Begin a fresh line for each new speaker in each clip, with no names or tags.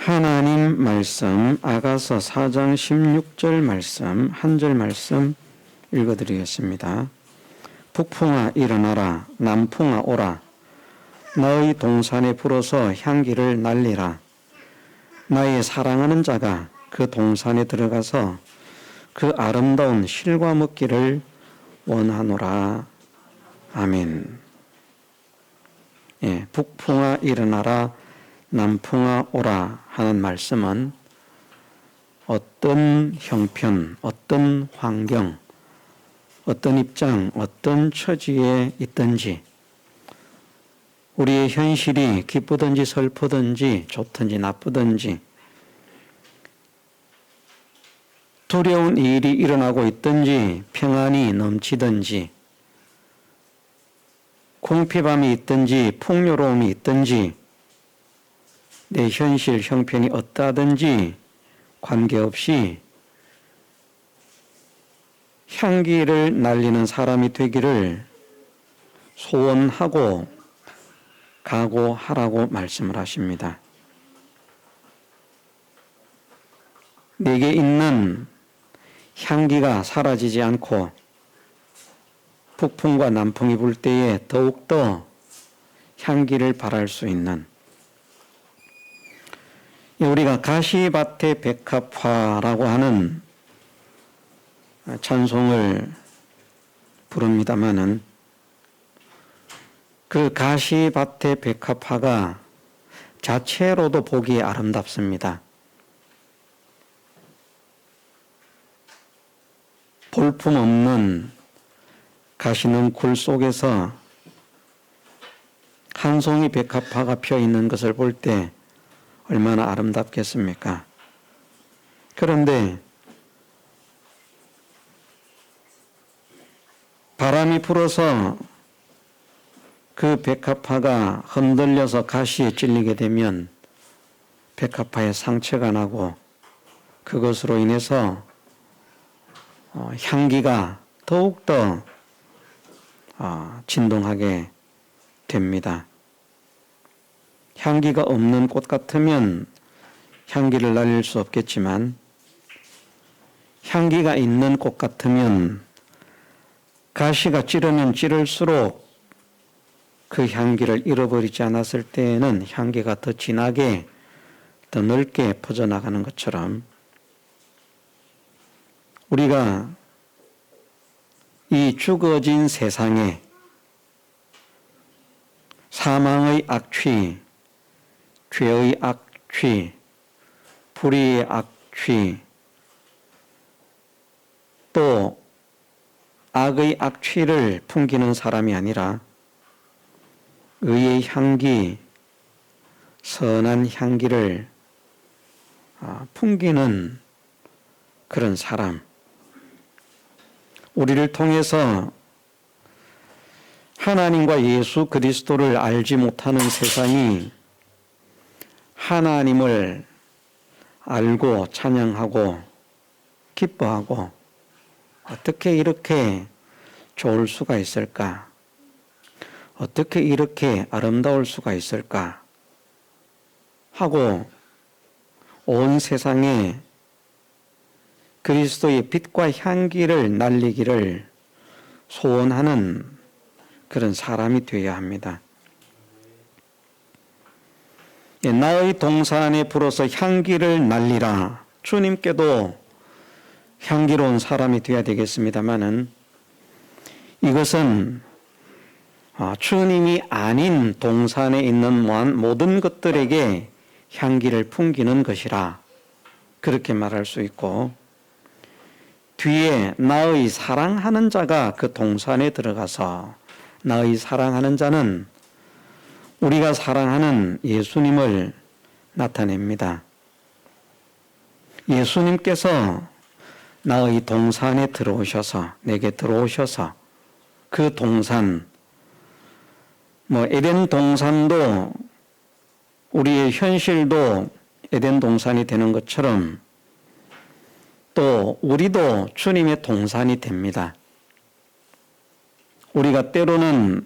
하나님 말씀 아가서 4장 16절 말씀 한 절 말씀 읽어드리겠습니다. 북풍아 일어나라, 남풍아 오라. 너희 동산에 불어서 향기를 날리라. 나의 사랑하는 자가 그 동산에 들어가서 그 아름다운 실과 먹기를 원하노라. 아멘. 북풍아 일어나라, 남풍아 오라 하는 말씀은 어떤 형편, 어떤 환경, 어떤 입장, 어떤 처지에 있든지 우리의 현실이 기쁘든지 슬프든지 좋든지 나쁘든지 두려운 일이 일어나고 있든지 평안이 넘치든지 궁핍함이 있든지 풍요로움이 있든지 내 현실 형편이 어떠하든지 관계없이 향기를 날리는 사람이 되기를 소원하고 각오하라고 말씀을 하십니다. 내게 있는 향기가 사라지지 않고 북풍과 남풍이 불 때에 더욱더 향기를 발할 수 있는, 우리가 가시밭의 백합화라고 하는 찬송을 부릅니다마는 그 가시밭의 백합화가 자체로도 보기에 아름답습니다. 볼품없는 가시능굴 속에서 한 송이 백합화가 펴 있는 것을 볼 때 얼마나 아름답겠습니까? 그런데 바람이 불어서 그 백합화가 흔들려서 가시에 찔리게 되면 백합화에 상처가 나고 그것으로 인해서 향기가 더욱더 진동하게 됩니다. 향기가 없는 꽃 같으면 향기를 날릴 수 없겠지만 향기가 있는 꽃 같으면 가시가 찌르면 찌를수록 그 향기를 잃어버리지 않았을 때에는 향기가 더 진하게 더 넓게 퍼져나가는 것처럼 우리가 이 죽어진 세상에 사망의 악취, 죄의 악취, 불의의 악취, 또 악의 악취를 풍기는 사람이 아니라 의의 향기, 선한 향기를 풍기는 그런 사람, 우리를 통해서 하나님과 예수 그리스도를 알지 못하는 세상이 하나님을 알고 찬양하고 기뻐하고 어떻게 이렇게 좋을 수가 있을까? 어떻게 이렇게 아름다울 수가 있을까? 하고 온 세상에 그리스도의 빛과 향기를 날리기를 소원하는 그런 사람이 되어야 합니다. 나의 동산에 불어서 향기를 날리라. 주님께도 향기로운 사람이 되어야 되겠습니다마는 이것은 주님이 아닌 동산에 있는 모든 것들에게 향기를 풍기는 것이라 그렇게 말할 수 있고, 뒤에 나의 사랑하는 자가 그 동산에 들어가서 나의 사랑하는 자는 우리가 사랑하는 예수님을 나타냅니다. 예수님께서 나의 동산에 들어오셔서 내게 들어오셔서 그 동산, 에덴 동산도 우리의 현실도 에덴 동산이 되는 것처럼 또 우리도 주님의 동산이 됩니다. 우리가 때로는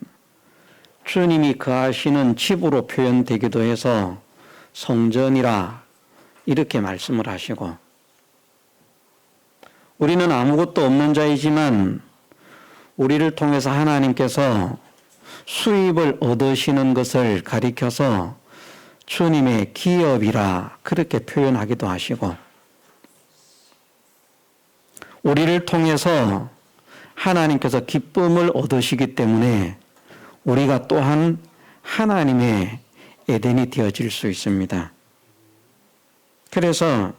주님이 거하시는 집으로 표현되기도 해서 성전이라 이렇게 말씀을 하시고, 우리는 아무것도 없는 자이지만 우리를 통해서 하나님께서 수입을 얻으시는 것을 가리켜서 주님의 기업이라 그렇게 표현하기도 하시고, 우리를 통해서 하나님께서 기쁨을 얻으시기 때문에 우리가 또한 하나님의 에덴이 되어질 수 있습니다. 그래서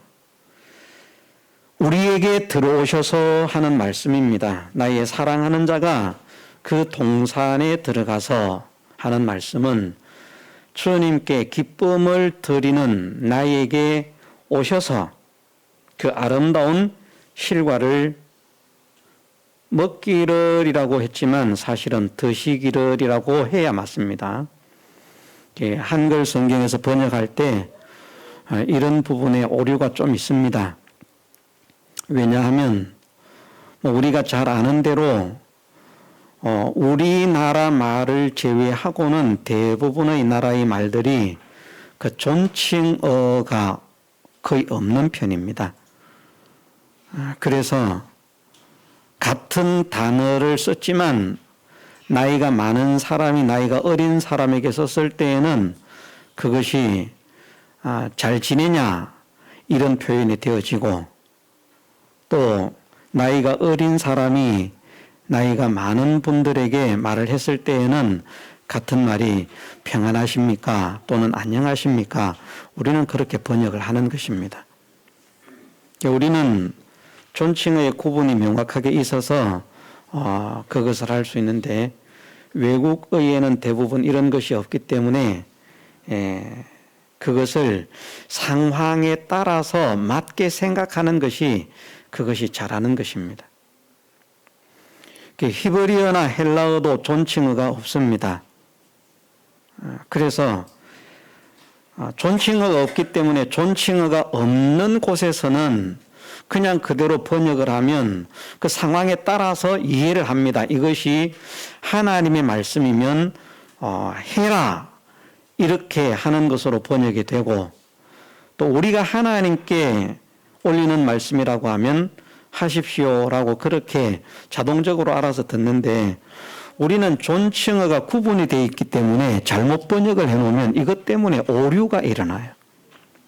우리에게 들어오셔서 하는 말씀입니다. 나의 사랑하는 자가 그 동산에 들어가서 하는 말씀은 주님께 기쁨을 드리는 나에게 오셔서 그 아름다운 실과를 먹기를이라고 했지만 사실은 드시기를이라고 해야 맞습니다. 한글 성경에서 번역할 때 이런 부분에 오류가 좀 있습니다. 왜냐하면 우리가 잘 아는 대로 우리나라 말을 제외하고는 대부분의 나라의 말들이 그 존칭어가 거의 없는 편입니다. 그래서 같은 단어를 썼지만 나이가 많은 사람이 나이가 어린 사람에게 썼을 때에는 그것이 잘 지내냐 이런 표현이 되어지고, 또 나이가 어린 사람이 나이가 많은 분들에게 말을 했을 때에는 같은 말이 평안하십니까 또는 안녕하십니까, 우리는 그렇게 번역을 하는 것입니다. 우리는 존칭어의 구분이 명확하게 있어서 그것을 할 수 있는데, 외국어에는 대부분 이런 것이 없기 때문에 그것을 상황에 따라서 맞게 생각하는 것이 그것이 잘하는 것입니다. 히브리어나 헬라어도 존칭어가 없습니다. 그래서 존칭어가 없기 때문에 존칭어가 없는 곳에서는 그냥 그대로 번역을 하면 그 상황에 따라서 이해를 합니다. 이것이 하나님의 말씀이면 해라 이렇게 하는 것으로 번역이 되고, 또 우리가 하나님께 올리는 말씀이라고 하면 하십시오라고 그렇게 자동적으로 알아서 듣는데, 우리는 존칭어가 구분이 되어 있기 때문에 잘못 번역을 해놓으면 이것 때문에 오류가 일어나요.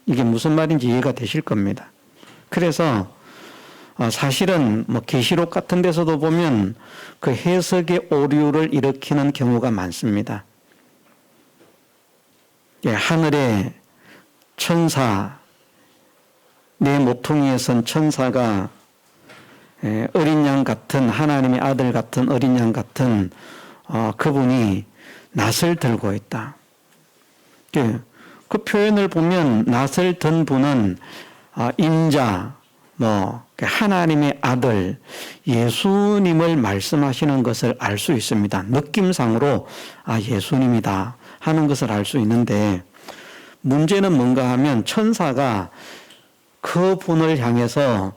이게 무슨 말인지 이해가 되실 겁니다. 그래서 사실은 계시록 같은 데서도 보면 그 해석의 오류를 일으키는 경우가 많습니다. 하늘의 천사, 내 모퉁이에 선 천사가 어린 양 같은, 하나님의 아들 같은 어린 양 같은 그분이 낫을 들고 있다. 그 표현을 보면 낫을 든 분은 인자, 하나님의 아들 예수님을 말씀하시는 것을 알 수 있습니다. 느낌상으로 예수님이다 하는 것을 알 수 있는데, 문제는 뭔가 하면 천사가 그 분을 향해서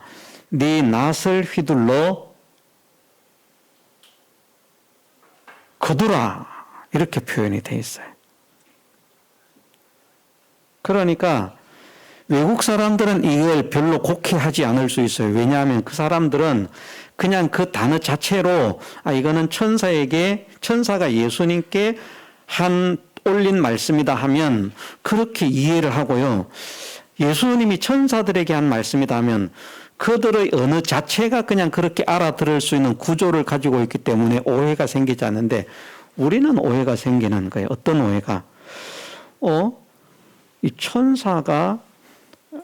네 낫을 휘둘러 거두라 이렇게 표현이 되어 있어요. 그러니까 외국 사람들은 이걸 별로 곡해하지 않을 수 있어요. 왜냐하면 그 사람들은 그냥 그 단어 자체로 이거는 천사가 예수님께 올린 말씀이다 하면 그렇게 이해를 하고요. 예수님이 천사들에게 한 말씀이다 하면 그들의 언어 자체가 그냥 그렇게 알아들을 수 있는 구조를 가지고 있기 때문에 오해가 생기지 않는데, 우리는 오해가 생기는 거예요. 어떤 오해가? 이 천사가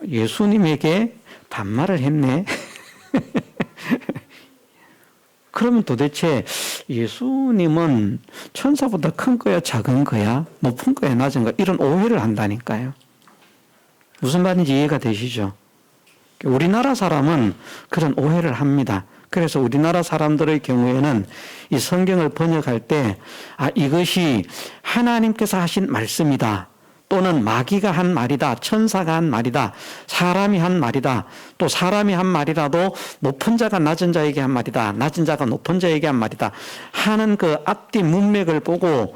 예수님에게 반말을 했네. 그러면 도대체 예수님은 천사보다 큰 거야, 작은 거야, 높은 거야, 낮은 거야, 이런 오해를 한다니까요. 무슨 말인지 이해가 되시죠? 우리나라 사람은 그런 오해를 합니다. 그래서 우리나라 사람들의 경우에는 이 성경을 번역할 때 이것이 하나님께서 하신 말씀이다, 또는 마귀가 한 말이다, 천사가 한 말이다, 사람이 한 말이다, 또 사람이 한 말이라도 높은 자가 낮은 자에게 한 말이다, 낮은 자가 높은 자에게 한 말이다 하는 그 앞뒤 문맥을 보고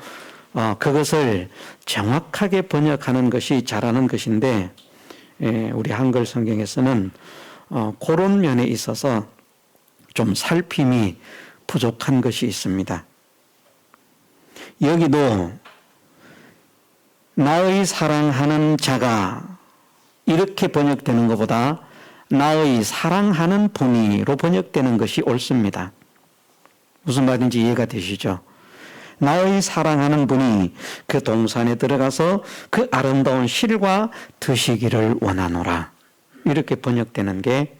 그것을 정확하게 번역하는 것이 잘하는 것인데 우리 한글 성경에서는 그런 면에 있어서 좀 살핌이 부족한 것이 있습니다. 여기도 나의 사랑하는 자가 이렇게 번역되는 것보다 나의 사랑하는 분이로 번역되는 것이 옳습니다. 무슨 말인지 이해가 되시죠? 나의 사랑하는 분이 그 동산에 들어가서 그 아름다운 실과 드시기를 원하노라. 이렇게 번역되는 게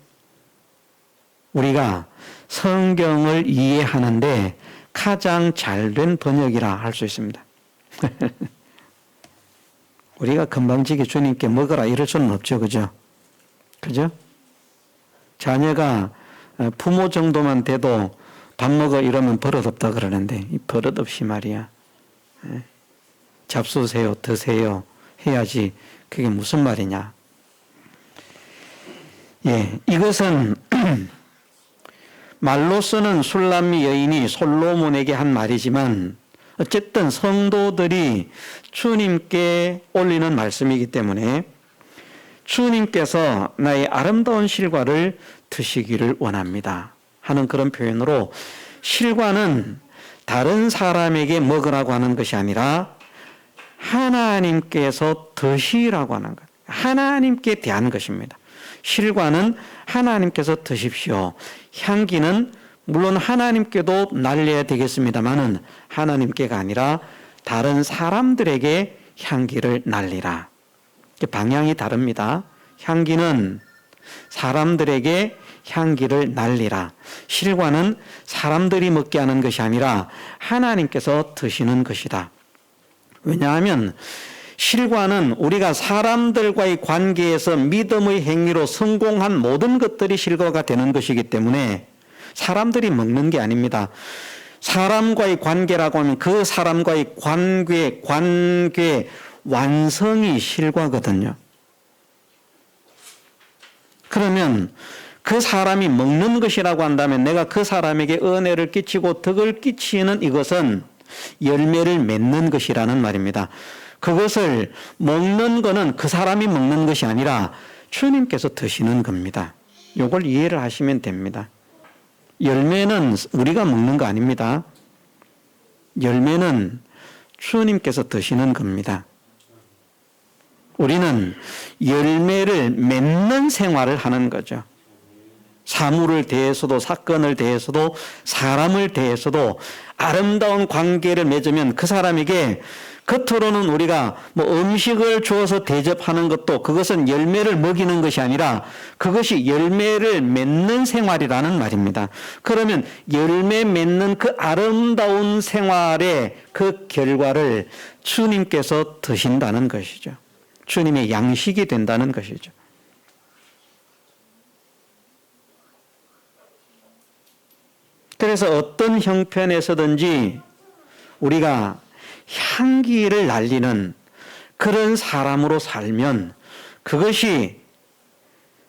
우리가 성경을 이해하는데 가장 잘된 번역이라 할 수 있습니다. 우리가 금방지게 주님께 먹으라 이럴 수는 없죠. 그죠? 그죠? 자녀가 부모 정도만 돼도 밥 먹어 이러면 버릇없다 그러는데 이 버릇없이 말이야. 잡수세요, 드세요 해야지 그게 무슨 말이냐. 이것은 말로서는 술람미 여인이 솔로몬에게 한 말이지만 어쨌든 성도들이 주님께 올리는 말씀이기 때문에 주님께서 나의 아름다운 실과를 드시기를 원합니다 하는 그런 표현으로 실과는 다른 사람에게 먹으라고 하는 것이 아니라 하나님께서 드시라고 하는 것, 하나님께 대한 것입니다. 실과는 하나님께서 드십시오. 향기는 물론 하나님께도 날려야 되겠습니다마는 하나님께가 아니라 다른 사람들에게 향기를 날리라. 방향이 다릅니다. 향기는 사람들에게 향기를 날리라. 실과는 사람들이 먹게 하는 것이 아니라 하나님께서 드시는 것이다. 왜냐하면 실과는 우리가 사람들과의 관계에서 믿음의 행위로 성공한 모든 것들이 실과가 되는 것이기 때문에 사람들이 먹는 게 아닙니다. 사람과의 관계라고 하면 그 사람과의 관계 완성이 실과거든요. 그러면 그 사람이 먹는 것이라고 한다면 내가 그 사람에게 은혜를 끼치고 덕을 끼치는 이것은 열매를 맺는 것이라는 말입니다. 그것을 먹는 것은 그 사람이 먹는 것이 아니라 주님께서 드시는 겁니다. 이걸 이해를 하시면 됩니다. 열매는 우리가 먹는 거 아닙니다. 열매는 주님께서 드시는 겁니다. 우리는 열매를 맺는 생활을 하는 거죠. 사물을 대해서도 사건을 대해서도 사람을 대해서도 아름다운 관계를 맺으면 그 사람에게 겉으로는 우리가 음식을 주어서 대접하는 것도 그것은 열매를 먹이는 것이 아니라 그것이 열매를 맺는 생활이라는 말입니다. 그러면 열매 맺는 그 아름다운 생활의 그 결과를 주님께서 드신다는 것이죠. 주님의 양식이 된다는 것이죠. 그래서 어떤 형편에서든지 우리가 향기를 날리는 그런 사람으로 살면 그것이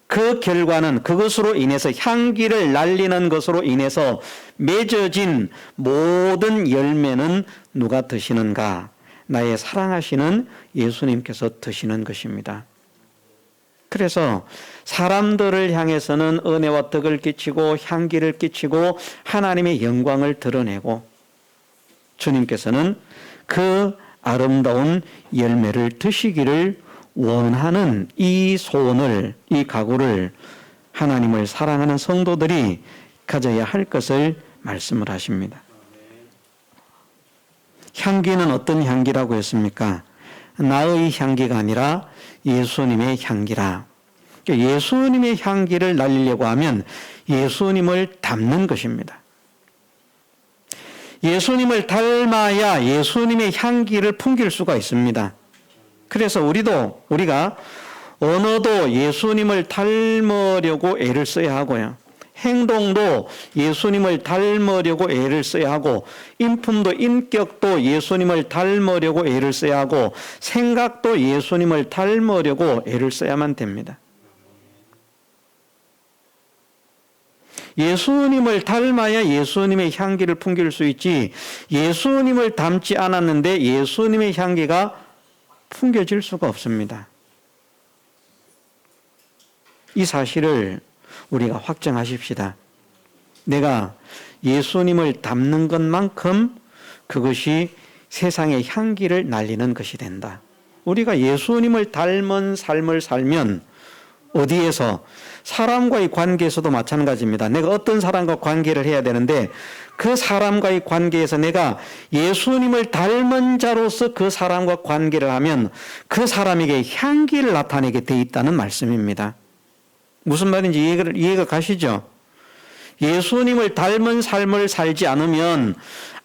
그 결과는 그것으로 인해서 향기를 날리는 것으로 인해서 맺어진 모든 열매는 누가 드시는가? 나의 사랑하시는 예수님께서 드시는 것입니다. 그래서 사람들을 향해서는 은혜와 덕을 끼치고 향기를 끼치고 하나님의 영광을 드러내고 주님께서는 그 아름다운 열매를 드시기를 원하는 이 소원을, 이 각오를 하나님을 사랑하는 성도들이 가져야 할 것을 말씀을 하십니다. 향기는 어떤 향기라고 했습니까? 나의 향기가 아니라 예수님의 향기라. 예수님의 향기를 날리려고 하면 예수님을 닮는 것입니다. 예수님을 닮아야 예수님의 향기를 풍길 수가 있습니다. 그래서 우리가 언어도 예수님을 닮으려고 애를 써야 하고요. 행동도 예수님을 닮으려고 애를 써야 하고 인품도 인격도 예수님을 닮으려고 애를 써야 하고 생각도 예수님을 닮으려고 애를 써야만 됩니다. 예수님을 닮아야 예수님의 향기를 풍길 수 있지, 예수님을 닮지 않았는데 예수님의 향기가 풍겨질 수가 없습니다. 이 사실을 우리가 확정하십시다. 내가 예수님을 닮는 것만큼 그것이 세상의 향기를 날리는 것이 된다. 우리가 예수님을 닮은 삶을 살면 어디에서? 사람과의 관계에서도 마찬가지입니다. 내가 어떤 사람과 관계를 해야 되는데 그 사람과의 관계에서 내가 예수님을 닮은 자로서 그 사람과 관계를 하면 그 사람에게 향기를 나타내게 돼 있다는 말씀입니다. 무슨 말인지 이해가 가시죠? 예수님을 닮은 삶을 살지 않으면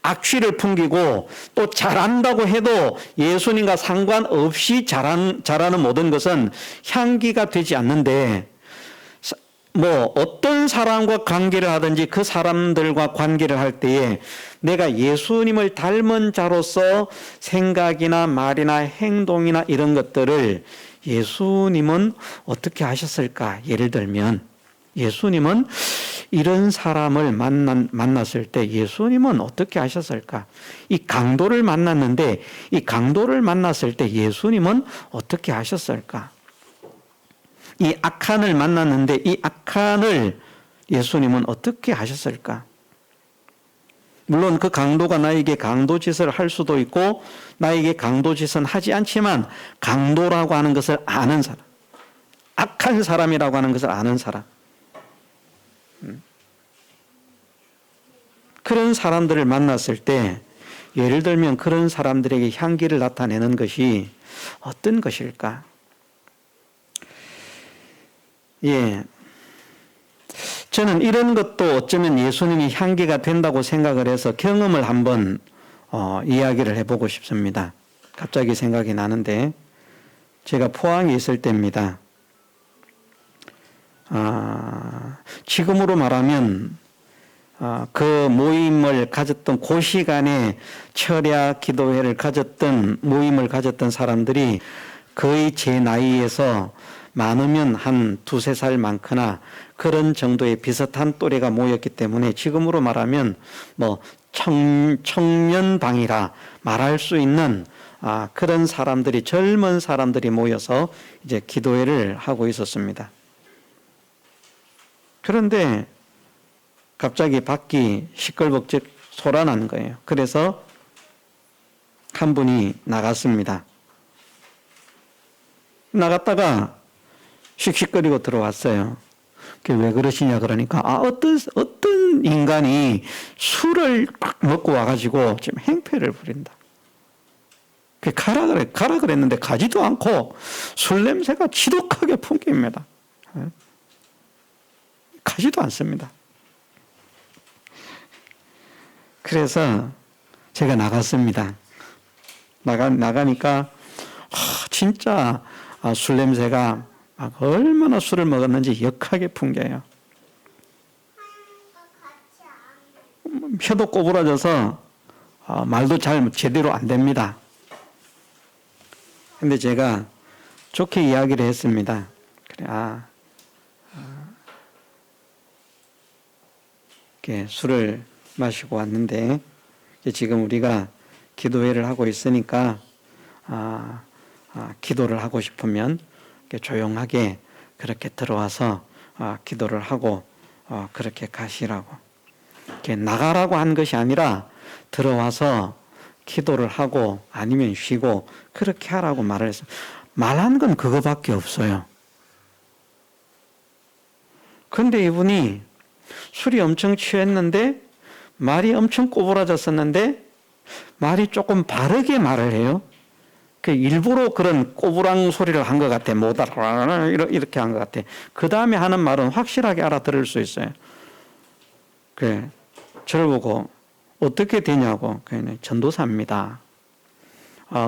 악취를 풍기고 또 잘한다고 해도 예수님과 상관없이 잘하는 모든 것은 향기가 되지 않는데, 어떤 사람과 관계를 하든지 그 사람들과 관계를 할 때에 내가 예수님을 닮은 자로서 생각이나 말이나 행동이나 이런 것들을 예수님은 어떻게 하셨을까? 예를 들면 예수님은 이런 사람을 만났을 때 예수님은 어떻게 하셨을까? 이 강도를 만났는데 이 강도를 만났을 때 예수님은 어떻게 하셨을까? 이 악한을 만났는데 이 악한을 예수님은 어떻게 하셨을까? 물론 그 강도가 나에게 강도짓을 할 수도 있고 나에게 강도짓은 하지 않지만 강도라고 하는 것을 아는 사람, 악한 사람이라고 하는 것을 아는 사람, 그런 사람들을 만났을 때 예를 들면 그런 사람들에게 향기를 나타내는 것이 어떤 것일까? 저는 이런 것도 어쩌면 예수님이 향기가 된다고 생각을 해서 경험을 한번 이야기를 해보고 싶습니다. 갑자기 생각이 나는데 제가 포항에 있을 때입니다. 지금으로 말하면 그 모임을 가졌던 그 시간에 철야 기도회를 가졌던 모임을 가졌던 사람들이 거의 제 나이에서 많으면 한 2-3살 많거나 그런 정도의 비슷한 또래가 모였기 때문에 지금으로 말하면 청년방이라 말할 수 있는 그런 사람들이, 젊은 사람들이 모여서 이제 기도회를 하고 있었습니다. 그런데 갑자기 밖이 시끌벅적 소란난 거예요. 그래서 한 분이 나갔습니다. 나갔다가 씩씩거리고 들어왔어요. 왜 그러시냐 그러니까 어떤 인간이 술을 먹고 와가지고 지금 행패를 부린다. 가라 그랬는데 가지도 않고 술 냄새가 지독하게 풍깁니다. 가지도 않습니다. 그래서 제가 나갔습니다. 나가니까 진짜 술 냄새가 얼마나 술을 먹었는지 역하게 풍겨요. 혀도 꼬부라져서 말도 제대로 안 됩니다. 근데 제가 좋게 이야기를 했습니다. 그래, 이렇게 술을 마시고 왔는데 지금 우리가 기도회를 하고 있으니까 기도를 하고 싶으면 조용하게 그렇게 들어와서 기도를 하고 그렇게 가시라고. 이렇게 나가라고 한 것이 아니라 들어와서 기도를 하고 아니면 쉬고 그렇게 하라고 말을 했어요. 말한 건 그거밖에 없어요. 그런데 이분이 술이 엄청 취했는데 말이 엄청 꼬부라졌었는데 말이 조금 바르게 말을 해요. 일부러 그런 꼬부랑 소리를 한 것 같아. 못 알아. 이렇게 한 것 같아. 그 다음에 하는 말은 확실하게 알아들을 수 있어요. 저를 보고 어떻게 되냐고. 그냥 전도사입니다.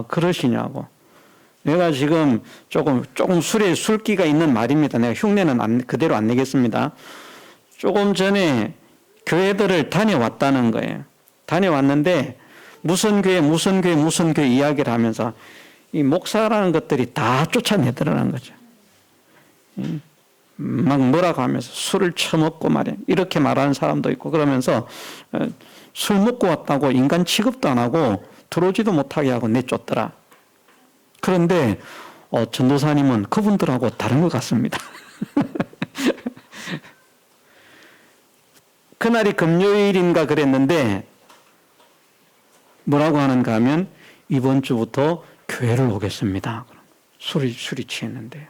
그러시냐고. 내가 지금 조금 술에 술기가 있는 말입니다. 내가 흉내는 그대로 안 내겠습니다. 조금 전에 교회들을 다녀왔다는 거예요. 다녀왔는데 무슨 교회 이야기를 하면서 이 목사라는 것들이 다 쫓아내더라는 거죠. 막 뭐라고 하면서 술을 처먹고 말이야. 이렇게 말하는 사람도 있고 그러면서 술 먹고 왔다고 인간 취급도 안 하고 들어오지도 못하게 하고 내쫓더라. 그런데 전도사님은 그분들하고 다른 것 같습니다. 그날이 금요일인가 그랬는데 뭐라고 하는가 하면 이번 주부터 교회를 오겠습니다. 술이 취했는데요.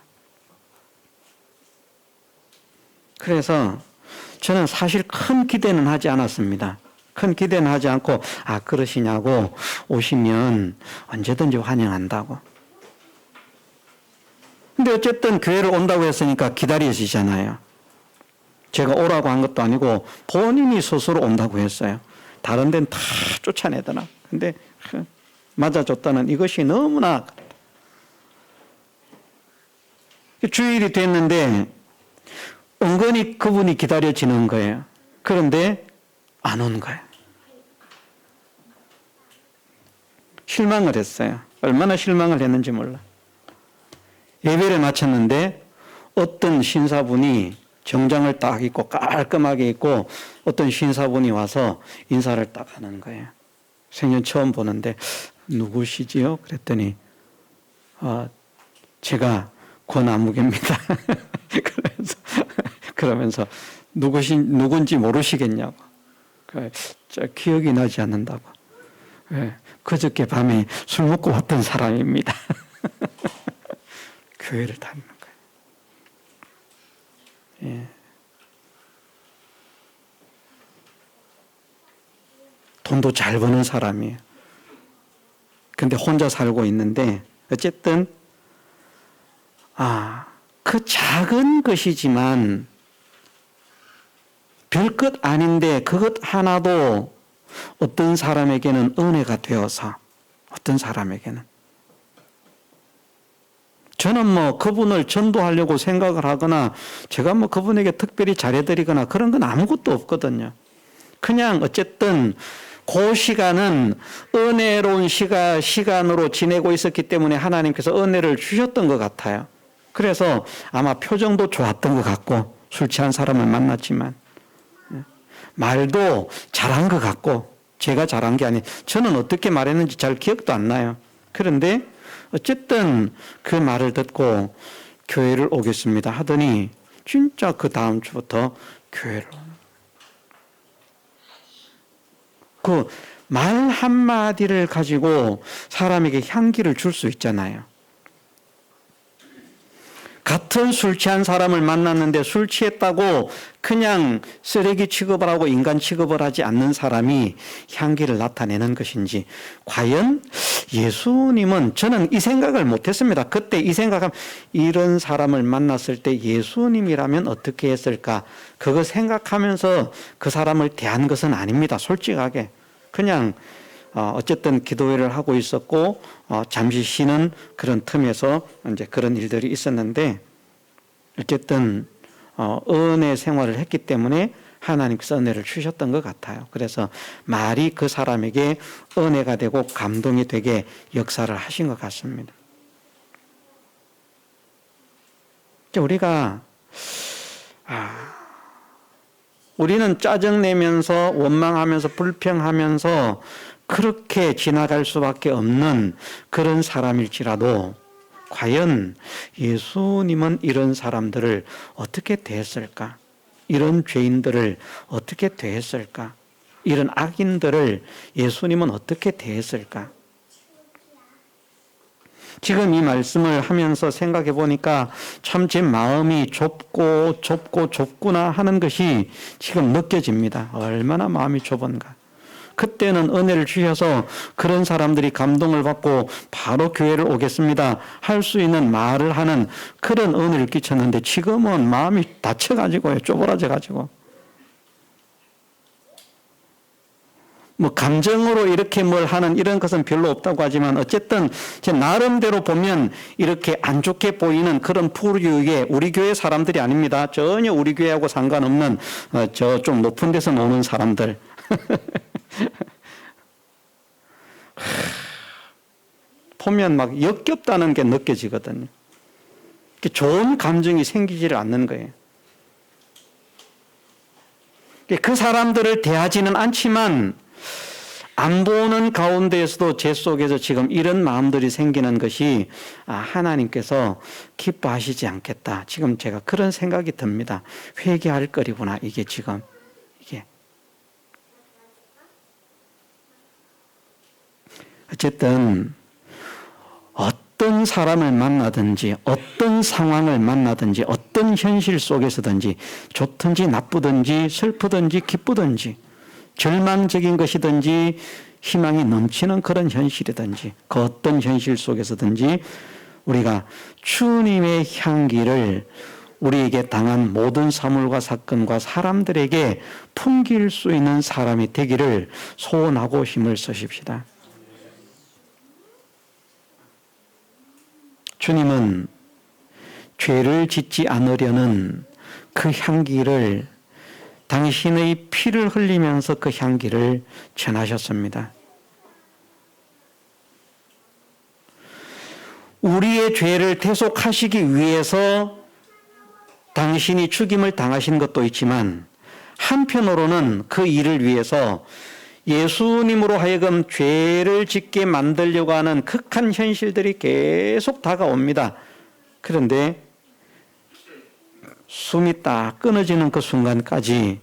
그래서 저는 사실 큰 기대는 하지 않았습니다. 큰 기대는 하지 않고 그러시냐고 오시면 언제든지 환영한다고. 근데 어쨌든 교회를 온다고 했으니까 기다려지잖아요. 제가 오라고 한 것도 아니고 본인이 스스로 온다고 했어요. 다른 데는 다 쫓아내더라. 근데 맞아줬다는 이것이 너무나 주일이 됐는데 은근히 그분이 기다려지는 거예요. 그런데 안 온 거예요. 실망을 했어요. 얼마나 실망을 했는지 몰라. 예배를 마쳤는데 어떤 신사분이 정장을 딱 입고 깔끔하게 입고 어떤 신사분이 와서 인사를 딱 하는 거예요. 생전 처음 보는데 누구시지요? 그랬더니 제가 권아무개입니다. 그러면서 누군지 모르시겠냐고. 기억이 나지 않는다고. 그저께 밤에 술 먹고 왔던 사람입니다. 교회를 다니는 거예요. 예. 돈도 잘 버는 사람이에요. 근데 혼자 살고 있는데 어쨌든 그 작은 것이지만 별것 아닌데 그것 하나도 어떤 사람에게는 은혜가 되어서 어떤 사람에게는 저는 그분을 전도하려고 생각을 하거나 제가 그분에게 특별히 잘해드리거나 그런 건 아무것도 없거든요. 그냥 어쨌든 그 시간은 은혜로운 시간으로 지내고 있었기 때문에 하나님께서 은혜를 주셨던 것 같아요. 그래서 아마 표정도 좋았던 것 같고 술 취한 사람을 만났지만 말도 잘한 것 같고 제가 잘한 게 아니에요. 저는 어떻게 말했는지 잘 기억도 안 나요. 그런데 어쨌든 그 말을 듣고 교회를 오겠습니다 하더니 진짜 그 다음 주부터 교회를 오는 그 말 한마디를 가지고 사람에게 향기를 줄 수 있잖아요. 같은 술 취한 사람을 만났는데 술 취했다고 그냥 쓰레기 취급을 하고 인간 취급을 하지 않는 사람이 향기를 나타내는 것인지 과연 예수님은 저는 이 생각을 못했습니다. 그때 이 생각하면 이런 사람을 만났을 때 예수님이라면 어떻게 했을까 그거 생각하면서 그 사람을 대한 것은 아닙니다. 솔직하게 그냥 어쨌든 기도회를 하고 있었고 잠시 쉬는 그런 틈에서 이제 그런 일들이 있었는데 어쨌든 은혜 생활을 했기 때문에 하나님께서 은혜를 주셨던 것 같아요. 그래서 말이 그 사람에게 은혜가 되고 감동이 되게 역사를 하신 것 같습니다. 우리는 짜증내면서 원망하면서 불평하면서 그렇게 지나갈 수밖에 없는 그런 사람일지라도 과연 예수님은 이런 사람들을 어떻게 대했을까? 이런 죄인들을 어떻게 대했을까? 이런 악인들을 예수님은 어떻게 대했을까? 지금 이 말씀을 하면서 생각해 보니까 참 제 마음이 좁구나 하는 것이 지금 느껴집니다. 얼마나 마음이 좁은가. 그때는 은혜를 주셔서 그런 사람들이 감동을 받고 바로 교회를 오겠습니다 할 수 있는 말을 하는 그런 은혜를 끼쳤는데 지금은 마음이 다쳐가지고요. 쪼그라져가지고 감정으로 이렇게 뭘 하는 이런 것은 별로 없다고 하지만 어쨌든 제 나름대로 보면 이렇게 안 좋게 보이는 그런 부류의 우리 교회 사람들이 아닙니다. 전혀 우리 교회하고 상관없는 저 좀 높은 데서 노는 사람들 보면 막 역겹다는 게 느껴지거든요. 좋은 감정이 생기지를 않는 거예요. 그 사람들을 대하지는 않지만 안 보는 가운데에서도 제 속에서 지금 이런 마음들이 생기는 것이 하나님께서 기뻐하시지 않겠다. 지금 제가 그런 생각이 듭니다. 회개할 거리구나. 이게 지금 이게 어쨌든 어떤 사람을 만나든지 어떤 상황을 만나든지 어떤 현실 속에서든지 좋든지 나쁘든지 슬프든지 기쁘든지 절망적인 것이든지 희망이 넘치는 그런 현실이든지 그 어떤 현실 속에서든지 우리가 주님의 향기를 우리에게 당한 모든 사물과 사건과 사람들에게 풍길 수 있는 사람이 되기를 소원하고 힘을 쓰십시다. 주님은 죄를 짓지 않으려는 그 향기를 당신의 피를 흘리면서 그 향기를 전하셨습니다. 우리의 죄를 대속하시기 위해서 당신이 죽임을 당하신 것도 있지만 한편으로는 그 일을 위해서 예수님으로 하여금 죄를 짓게 만들려고 하는 극한 현실들이 계속 다가옵니다. 그런데 숨이 딱 끊어지는 그 순간까지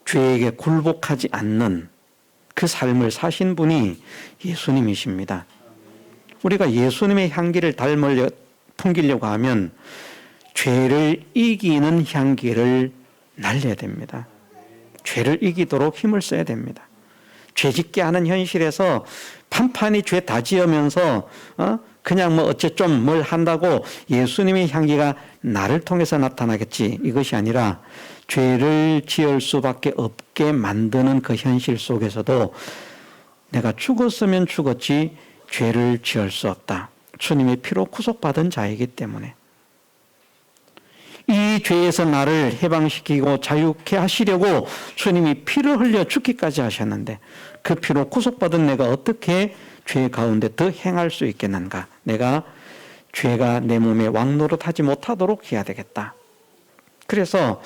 죄에게 굴복하지 않는 그 삶을 사신 분이 예수님이십니다. 우리가 예수님의 향기를 풍기려고 하면 죄를 이기는 향기를 날려야 됩니다. 죄를 이기도록 힘을 써야 됩니다. 죄짓게 하는 현실에서 판판이 죄 다 지으면서 그냥 어째 좀 뭘 한다고 예수님의 향기가 나를 통해서 나타나겠지 이것이 아니라 죄를 지을 수밖에 없게 만드는 그 현실 속에서도 내가 죽었으면 죽었지 죄를 지을 수 없다. 주님의 피로 구속받은 자이기 때문에 이 죄에서 나를 해방시키고 자유케 하시려고 주님이 피를 흘려 죽기까지 하셨는데 그 피로 구속받은 내가 어떻게 죄 가운데 더 행할 수 있겠는가? 내가 죄가 내 몸에 왕노릇하지 못하도록 해야 되겠다. 그래서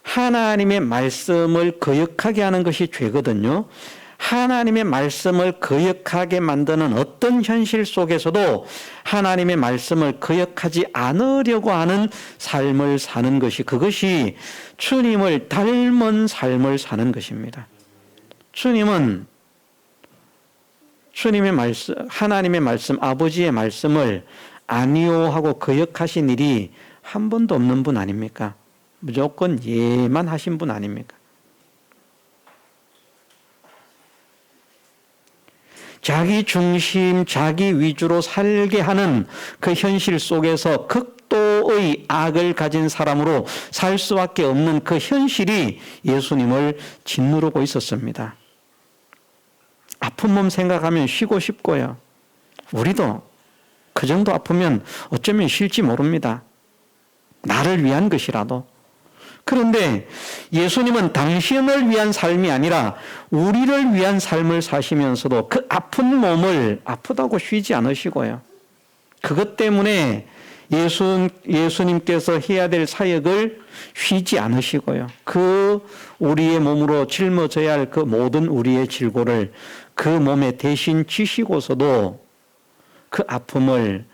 하나님의 말씀을 거역하게 하는 것이 죄거든요. 하나님의 말씀을 거역하게 만드는 어떤 현실 속에서도 하나님의 말씀을 거역하지 않으려고 하는 삶을 사는 것이 그것이 주님을 닮은 삶을 사는 것입니다. 주님은 주님의 말씀, 하나님의 말씀, 아버지의 말씀을 아니요 하고 거역하신 일이 한 번도 없는 분 아닙니까? 무조건 예만 하신 분 아닙니까? 자기 중심, 자기 위주로 살게 하는 그 현실 속에서 극도의 악을 가진 사람으로 살 수밖에 없는 그 현실이 예수님을 짓누르고 있었습니다. 아픈 몸 생각하면 쉬고 싶고요. 우리도 그 정도 아프면 어쩌면 쉴지 모릅니다. 나를 위한 것이라도. 그런데 예수님은 당신을 위한 삶이 아니라 우리를 위한 삶을 사시면서도 그 아픈 몸을 아프다고 쉬지 않으시고요. 그것 때문에 예수님께서 해야 될 사역을 쉬지 않으시고요. 그 우리의 몸으로 짊어져야 할 그 모든 우리의 질고를 그 몸에 대신 지시고서도 그 아픔을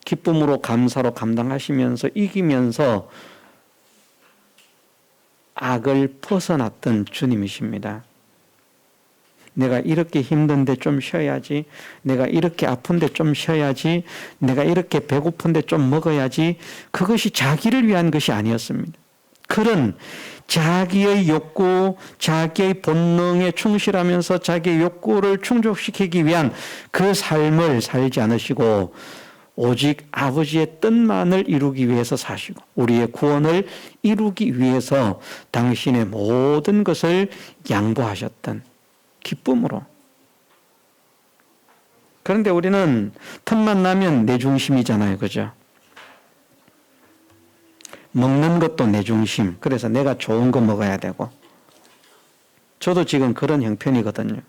기쁨으로 감사로 감당하시면서 이기면서 악을 벗어났던 주님이십니다. 내가 이렇게 힘든데 좀 쉬어야지, 내가 이렇게 아픈데 좀 쉬어야지, 내가 이렇게 배고픈데 좀 먹어야지, 그것이 자기를 위한 것이 아니었습니다. 그런 자기의 욕구, 자기의 본능에 충실하면서 자기의 욕구를 충족시키기 위한 그 삶을 살지 않으시고 오직 아버지의 뜻만을 이루기 위해서 사시고 우리의 구원을 이루기 위해서 당신의 모든 것을 양보하셨던 기쁨으로. 그런데 우리는 틈만 나면 내 중심이잖아요. 그죠? 먹는 것도 내 중심. 그래서 내가 좋은 거 먹어야 되고. 저도 지금 그런 형편이거든요.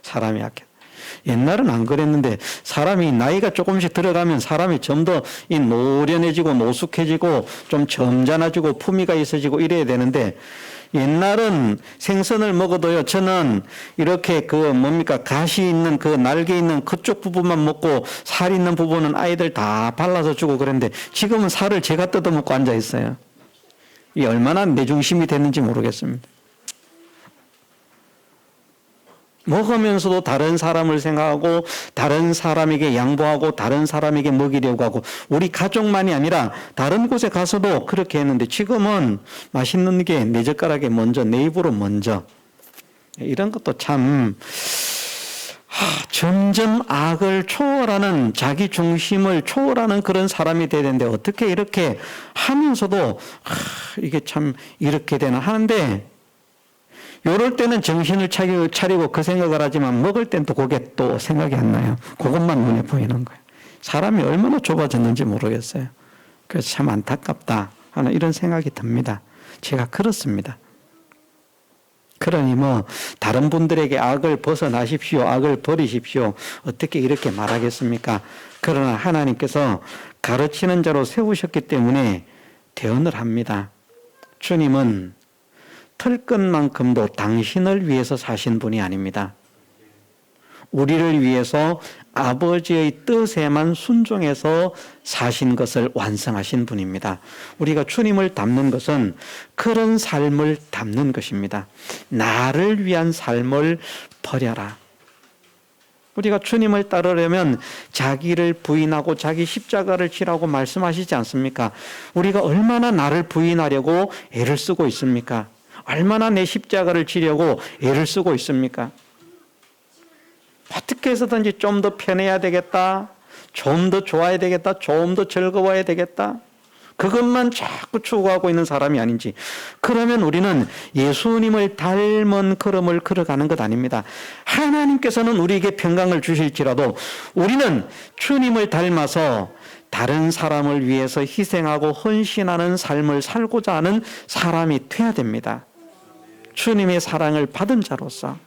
사람이 약해. 옛날은 안 그랬는데 사람이 나이가 조금씩 들어가면 사람이 좀 더 이 노련해지고 노숙해지고 좀 점잖아지고 품위가 있어지고 이래야 되는데 옛날은 생선을 먹어도요, 저는 이렇게 가시 있는 날개 있는 그쪽 부분만 먹고 살 있는 부분은 아이들 다 발라서 주고 그랬는데 지금은 살을 제가 뜯어먹고 앉아 있어요. 이 얼마나 내중심이 됐는지 모르겠습니다. 먹으면서도 다른 사람을 생각하고 다른 사람에게 양보하고 다른 사람에게 먹이려고 하고 우리 가족만이 아니라 다른 곳에 가서도 그렇게 했는데 지금은 맛있는 게 내 젓가락에 먼저 내 입으로 먼저 이런 것도 참 점점 악을 초월하는 자기 중심을 초월하는 그런 사람이 돼야 되는데 어떻게 이렇게 하면서도 이게 참 이렇게 되나 하는데 요럴 때는 정신을 차리고 그 생각을 하지만 먹을 땐 또 그게 또 생각이 안 나요. 그것만 눈에 보이는 거예요. 사람이 얼마나 좁아졌는지 모르겠어요. 그래서 참 안타깝다 하는 이런 생각이 듭니다. 제가 그렇습니다. 그러니 다른 분들에게 악을 벗어나십시오. 악을 버리십시오. 어떻게 이렇게 말하겠습니까? 그러나 하나님께서 가르치는 자로 세우셨기 때문에 대언을 합니다. 주님은 털끝만큼도 당신을 위해서 사신 분이 아닙니다. 우리를 위해서 아버지의 뜻에만 순종해서 사신 것을 완성하신 분입니다. 우리가 주님을 닮는 것은 그런 삶을 닮는 것입니다. 나를 위한 삶을 버려라. 우리가 주님을 따르려면 자기를 부인하고 자기 십자가를 지라고 말씀하시지 않습니까? 우리가 얼마나 나를 부인하려고 애를 쓰고 있습니까? 얼마나 내 십자가를 지려고 애를 쓰고 있습니까? 어떻게 해서든지 좀 더 편해야 되겠다. 좀 더 좋아야 되겠다. 좀 더 즐거워야 되겠다. 그것만 자꾸 추구하고 있는 사람이 아닌지. 그러면 우리는 예수님을 닮은 걸음을 걸어가는 것 아닙니다. 하나님께서는 우리에게 평강을 주실지라도 우리는 주님을 닮아서 다른 사람을 위해서 희생하고 헌신하는 삶을 살고자 하는 사람이 돼야 됩니다. 주님의 사랑을 받은 자로서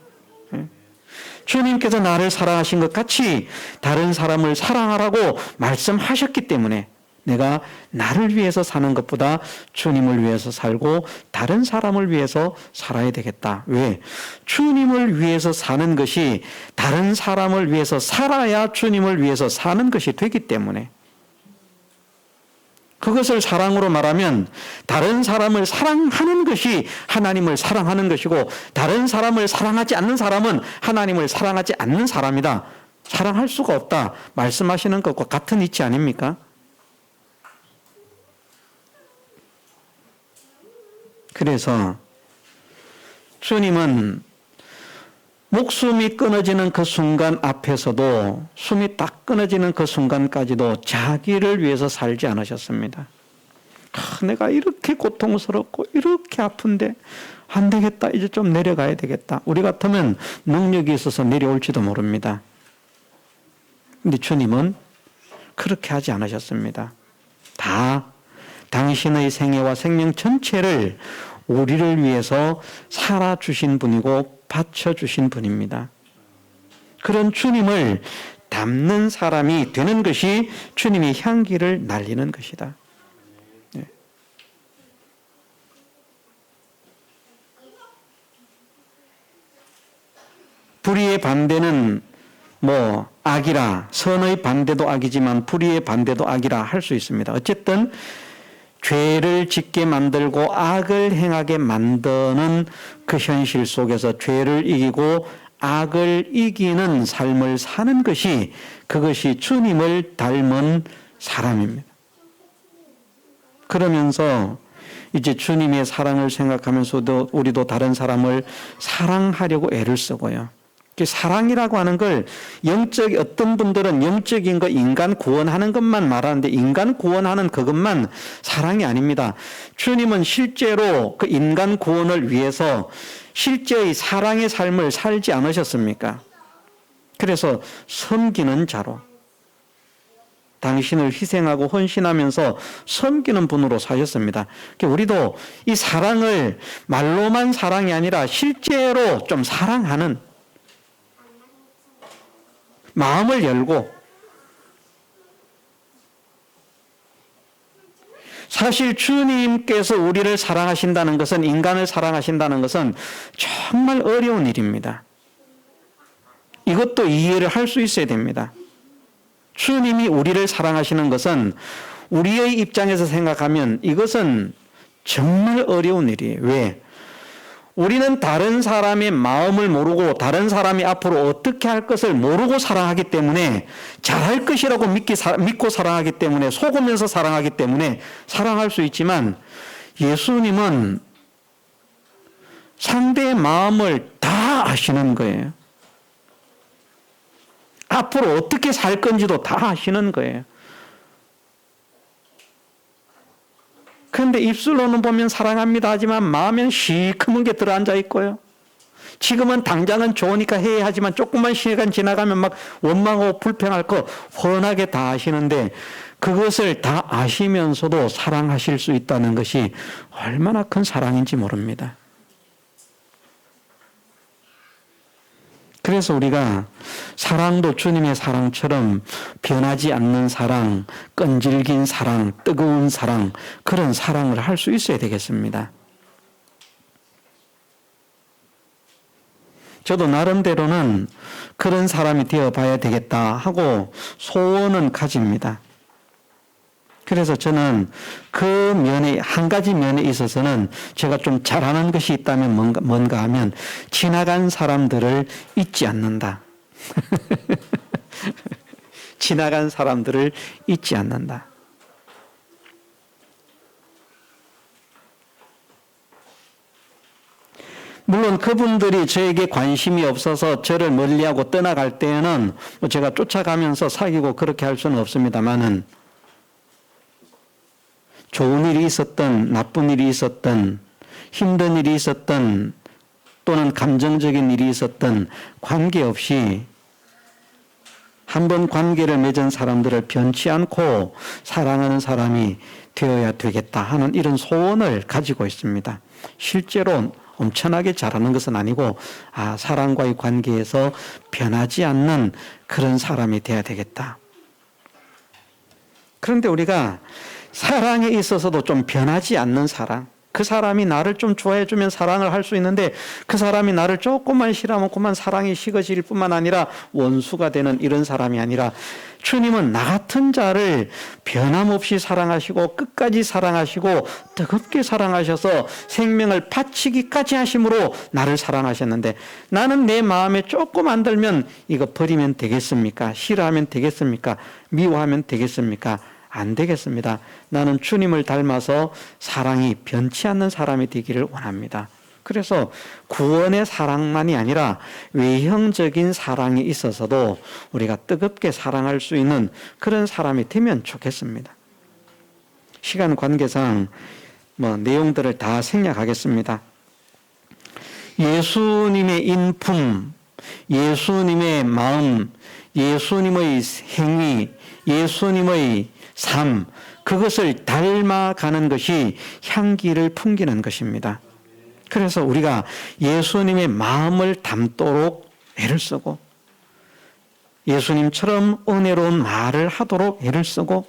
주님께서 나를 사랑하신 것 같이 다른 사람을 사랑하라고 말씀하셨기 때문에 내가 나를 위해서 사는 것보다 주님을 위해서 살고 다른 사람을 위해서 살아야 되겠다. 왜? 주님을 위해서 사는 것이 다른 사람을 위해서 살아야 주님을 위해서 사는 것이 되기 때문에 그것을 사랑으로 말하면 다른 사람을 사랑하는 것이 하나님을 사랑하는 것이고 다른 사람을 사랑하지 않는 사람은 하나님을 사랑하지 않는 사람이다. 사랑할 수가 없다. 말씀하시는 것과 같은 이치 아닙니까? 그래서 주님은 목숨이 끊어지는 그 순간 앞에서도 숨이 딱 끊어지는 그 순간까지도 자기를 위해서 살지 않으셨습니다. 내가 이렇게 고통스럽고 이렇게 아픈데 안 되겠다. 이제 좀 내려가야 되겠다. 우리 같으면 능력이 있어서 내려올지도 모릅니다. 그런데 주님은 그렇게 하지 않으셨습니다. 다 당신의 생애와 생명 전체를 우리를 위해서 살아주신 분이고 바쳐주신 분입니다. 그런 주님을 닮는 사람이 되는 것이 주님의 향기를 날리는 것이다. 네. 불의의 반대는 악이라, 선의 반대도 악이지만 불의의 반대도 악이라 할 수 있습니다. 어쨌든 죄를 짓게 만들고 악을 행하게 만드는 그 현실 속에서 죄를 이기고 악을 이기는 삶을 사는 것이 그것이 주님을 닮은 사람입니다. 그러면서 이제 주님의 사랑을 생각하면서도 우리도 다른 사람을 사랑하려고 애를 쓰고요. 사랑이라고 하는 걸 어떤 분들은 영적인 거 인간 구원하는 것만 말하는데 인간 구원하는 그것만 사랑이 아닙니다. 주님은 실제로 그 인간 구원을 위해서 실제의 사랑의 삶을 살지 않으셨습니까? 그래서 섬기는 자로 당신을 희생하고 헌신하면서 섬기는 분으로 사셨습니다. 우리도 이 사랑을 말로만 사랑이 아니라 실제로 좀 사랑하는 마음을 열고, 사실 주님께서 우리를 사랑하신다는 것은, 인간을 사랑하신다는 것은 정말 어려운 일입니다. 이것도 이해를 할 수 있어야 됩니다. 주님이 우리를 사랑하시는 것은 우리의 입장에서 생각하면 이것은 정말 어려운 일이에요. 왜? 우리는 다른 사람의 마음을 모르고 다른 사람이 앞으로 어떻게 할 것을 모르고 사랑하기 때문에, 잘할 것이라고 믿고 사랑하기 때문에, 속으면서 사랑하기 때문에 사랑할 수 있지만, 예수님은 상대의 마음을 다 아시는 거예요. 앞으로 어떻게 살 건지도 다 아시는 거예요. 그런데 입술로는 보면 사랑합니다 하지만 마음엔 시커먼 게 들어앉아 있고요. 지금은 당장은 좋으니까 해야 하지만 조금만 시간 지나가면 막 원망하고 불평할 거 훤하게 다 아시는데, 그것을 다 아시면서도 사랑하실 수 있다는 것이 얼마나 큰 사랑인지 모릅니다. 그래서 우리가 사랑도 주님의 사랑처럼 변하지 않는 사랑, 끈질긴 사랑, 뜨거운 사랑, 그런 사랑을 할 수 있어야 되겠습니다. 저도 나름대로는 그런 사람이 되어봐야 되겠다 하고 소원은 가집니다. 그래서 저는 그 면에, 한 가지 면에 있어서는 제가 좀 잘하는 것이 있다면 뭔가 하면, 지나간 사람들을 잊지 않는다. 지나간 사람들을 잊지 않는다. 물론 그분들이 저에게 관심이 없어서 저를 멀리하고 떠나갈 때에는 제가 쫓아가면서 사귀고 그렇게 할 수는 없습니다만은, 좋은 일이 있었던, 나쁜 일이 있었던, 힘든 일이 있었던, 또는 감정적인 일이 있었던 관계없이 한번 관계를 맺은 사람들을 변치 않고 사랑하는 사람이 되어야 되겠다 하는 이런 소원을 가지고 있습니다. 실제로 엄청나게 잘하는 것은 아니고, 사랑과의 관계에서 변하지 않는 그런 사람이 되어야 되겠다. 그런데 우리가 사랑에 있어서도 좀 변하지 않는 사랑, 그 사람이 나를 좀 좋아해 주면 사랑을 할 수 있는데, 그 사람이 나를 조금만 싫어하면 그만 사랑이 식어질 뿐만 아니라 원수가 되는 이런 사람이 아니라, 주님은 나 같은 자를 변함없이 사랑하시고 끝까지 사랑하시고 뜨겁게 사랑하셔서 생명을 바치기까지 하심으로 나를 사랑하셨는데, 나는 내 마음에 조금 안 들면 이거 버리면 되겠습니까? 싫어하면 되겠습니까? 미워하면 되겠습니까? 안 되겠습니다. 나는 주님을 닮아서 사랑이 변치 않는 사람이 되기를 원합니다. 그래서 구원의 사랑만이 아니라 외형적인 사랑이 있어서도 우리가 뜨겁게 사랑할 수 있는 그런 사람이 되면 좋겠습니다. 시간 관계상 내용들을 다 생략하겠습니다. 예수님의 인품, 예수님의 마음, 예수님의 행위, 예수님의 삶, 그것을 닮아가는 것이 향기를 풍기는 것입니다. 그래서 우리가 예수님의 마음을 담도록 애를 쓰고, 예수님처럼 은혜로운 말을 하도록 애를 쓰고,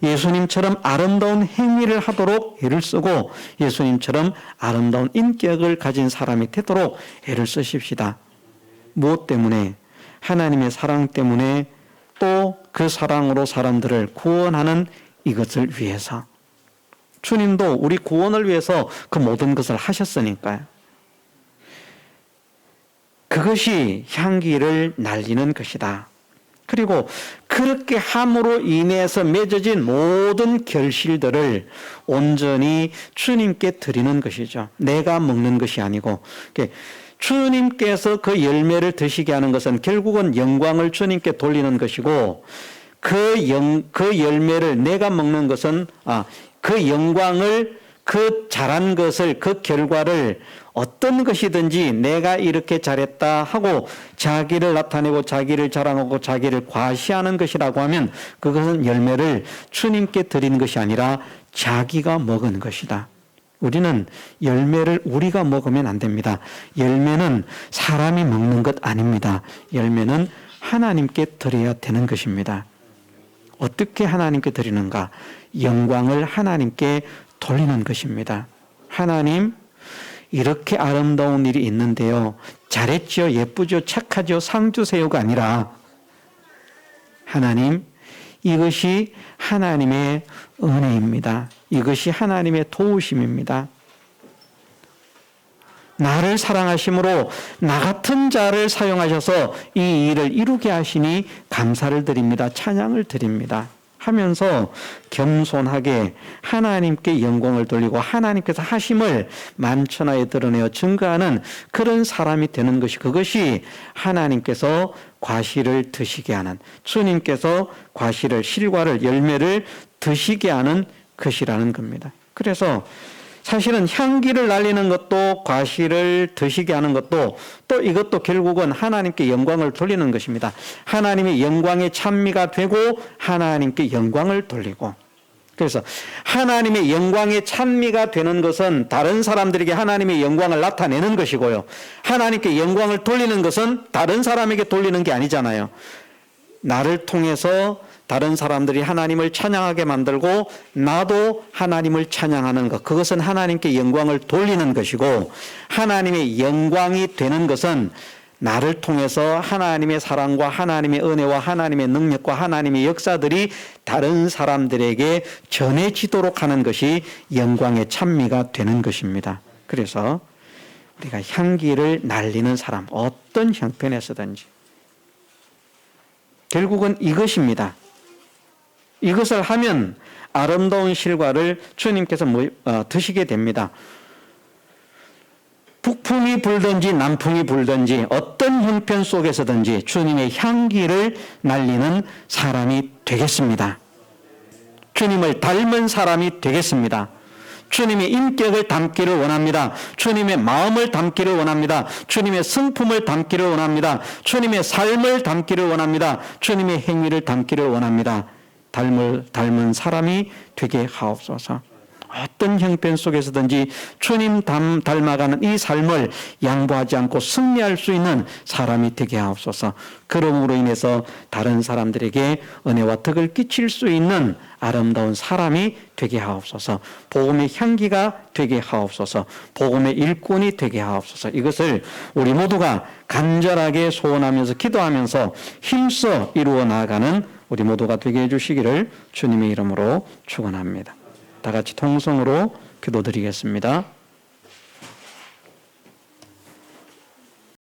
예수님처럼 아름다운 행위를 하도록 애를 쓰고, 예수님처럼 아름다운 인격을 가진 사람이 되도록 애를 쓰십시다. 무엇 때문에? 하나님의 사랑 때문에, 또 그 사랑으로 사람들을 구원하는 이것을 위해서. 주님도 우리 구원을 위해서 그 모든 것을 하셨으니까요. 그것이 향기를 날리는 것이다. 그리고 그렇게 함으로 인해서 맺어진 모든 결실들을 온전히 주님께 드리는 것이죠. 내가 먹는 것이 아니고, 주님께서 그 열매를 드시게 하는 것은 결국은 영광을 주님께 돌리는 것이고, 그 열매를 내가 먹는 것은, 그 영광을, 그 잘한 것을, 그 결과를 어떤 것이든지 내가 이렇게 잘했다 하고 자기를 나타내고 자기를 자랑하고 자기를 과시하는 것이라고 하면, 그것은 열매를 주님께 드리는 것이 아니라 자기가 먹은 것이다. 우리는 열매를 우리가 먹으면 안 됩니다. 열매는 사람이 먹는 것 아닙니다. 열매는 하나님께 드려야 되는 것입니다. 어떻게 하나님께 드리는가? 영광을 하나님께 돌리는 것입니다. 하나님, 이렇게 아름다운 일이 있는데요. 잘했죠, 예쁘죠, 착하죠, 상 주세요가 아니라 하나님, 이것이 하나님의 은혜입니다. 이것이 하나님의 도우심입니다. 나를 사랑하심으로 나 같은 자를 사용하셔서 이 일을 이루게 하시니 감사를 드립니다. 찬양을 드립니다. 하면서 겸손하게 하나님께 영광을 돌리고 하나님께서 하심을 만천하에 드러내어 증거하는 그런 사람이 되는 것이, 그것이 하나님께서 과실을 드시게 하는, 주님께서 과실을, 실과를, 열매를 드시게 하는 것이라는 겁니다. 그래서 사실은 향기를 날리는 것도, 과실을 드시게 하는 것도, 또 이것도 결국은 하나님께 영광을 돌리는 것입니다. 하나님의 영광의 찬미가 되고 하나님께 영광을 돌리고, 그래서 하나님의 영광의 찬미가 되는 것은 다른 사람들에게 하나님의 영광을 나타내는 것이고요, 하나님께 영광을 돌리는 것은 다른 사람에게 돌리는 게 아니잖아요. 나를 통해서 다른 사람들이 하나님을 찬양하게 만들고 나도 하나님을 찬양하는 것, 그것은 하나님께 영광을 돌리는 것이고, 하나님의 영광이 되는 것은 나를 통해서 하나님의 사랑과 하나님의 은혜와 하나님의 능력과 하나님의 역사들이 다른 사람들에게 전해지도록 하는 것이 영광의 찬미가 되는 것입니다. 그래서 우리가 향기를 날리는 사람, 어떤 형편에서든지 결국은 이것입니다. 이것을 하면 아름다운 실과를 주님께서 드시게 됩니다. 북풍이 불든지 남풍이 불든지 어떤 형편 속에서든지 주님의 향기를 날리는 사람이 되겠습니다. 주님을 닮은 사람이 되겠습니다. 주님의 인격을 담기를 원합니다. 주님의 마음을 담기를 원합니다. 주님의 성품을 담기를 원합니다. 주님의 삶을 담기를 원합니다. 주님의 행위를 담기를 원합니다. 닮은 사람이 되게 하옵소서. 어떤 형편 속에서든지 주님 닮아가는 이 삶을 양보하지 않고 승리할 수 있는 사람이 되게 하옵소서. 그러므로 인해서 다른 사람들에게 은혜와 덕을 끼칠 수 있는 아름다운 사람이 되게 하옵소서. 복음의 향기가 되게 하옵소서. 복음의 일꾼이 되게 하옵소서. 이것을 우리 모두가 간절하게 소원하면서 기도하면서 힘써 이루어 나아가는 우리 모두가 되게 해주시기를 주님의 이름으로 축원합니다. 다 같이 통성으로 기도드리겠습니다.